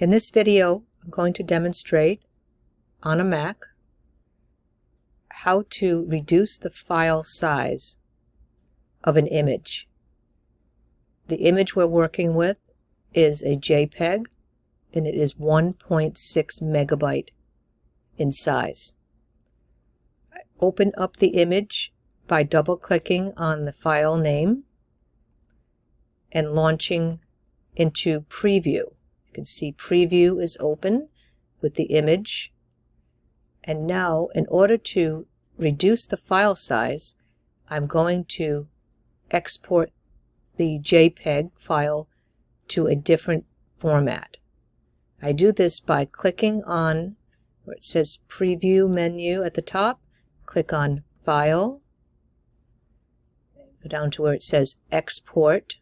In this video, I'm going to demonstrate on a Mac how to reduce the file size of an image. The image we're working with is a JPEG, and it is 1.6 megabyte in size. I open up the image by double-clicking on the file name and launching into Preview. You can see Preview is open with the image. And now, in order to reduce the file size, I'm going to export the JPEG file to a different format. I do this by clicking on where it says Preview menu at the top, click on File, go down to where it says Export,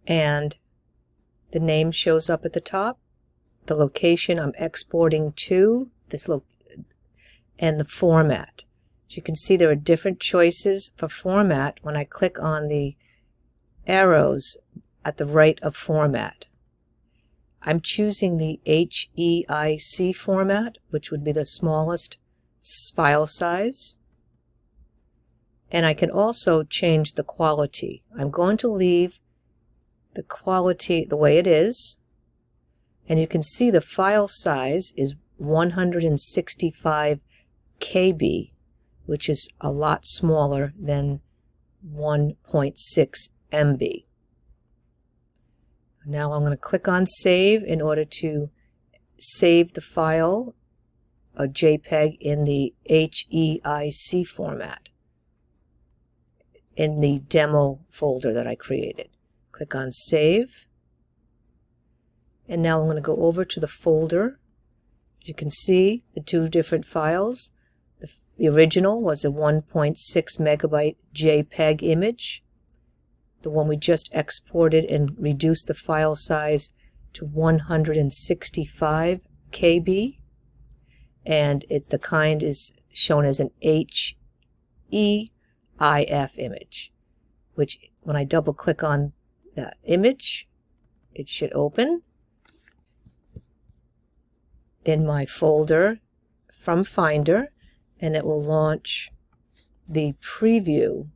and the name shows up at the top, the location I'm exporting to, and the format. As you can see, there are different choices for format when I click on the arrows at the right of format. I'm choosing the HEIC format, which would be the smallest file size. And I can also change the quality. I'm going to leave the quality the way it is, and you can see the file size is 165 KB, which is a lot smaller than 1.6 MB. Now I'm going to click on Save in order to save the file, a JPEG, in the HEIC format in the demo folder that I created. Click on Save, and now I'm going to go over to the folder. You can see the two different files. The original was a 1.6 megabyte JPEG image. The one we just exported and reduced the file size to 165 KB, and the kind is shown as an HEIF image, which when I double click on that image, it should open in my folder from Finder, and it will launch the preview.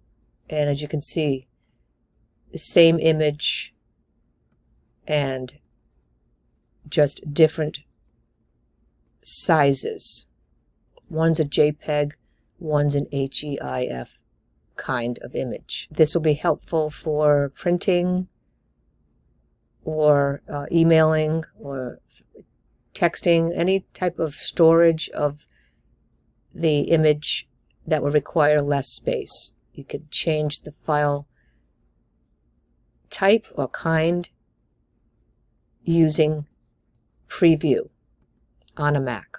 And as you can see, the same image and just different sizes. One's a JPEG, one's an HEIF kind of image. This will be helpful for printing or emailing or texting, any type of storage of the image that will require less space. You could change the file type or kind using Preview on a Mac.